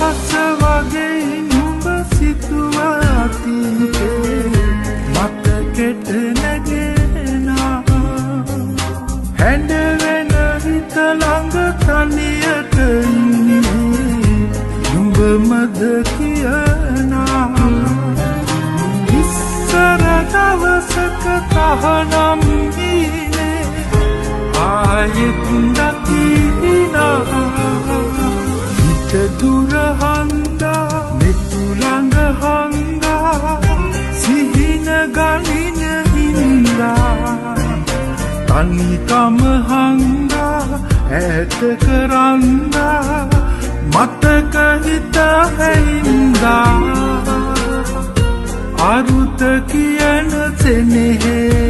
අදහස වගේ නුඹ සිතුව අතීතේ මතකෙට නැගෙනා හැඬ වෙන හිත ළඟ තනියට ඉන්නේ නුඹ මද කියනා ඉස්සර දවසක තහනම් ඉනේ ආයෙත් දකිනා හිත දුර හන්දා මෙතුළඟ හංගා සිහින ගනින හින්දා තනිකම හංගා ඈත කරන්දා මතක හිත හැයින්දා අරුත කියන සෙනෙහේ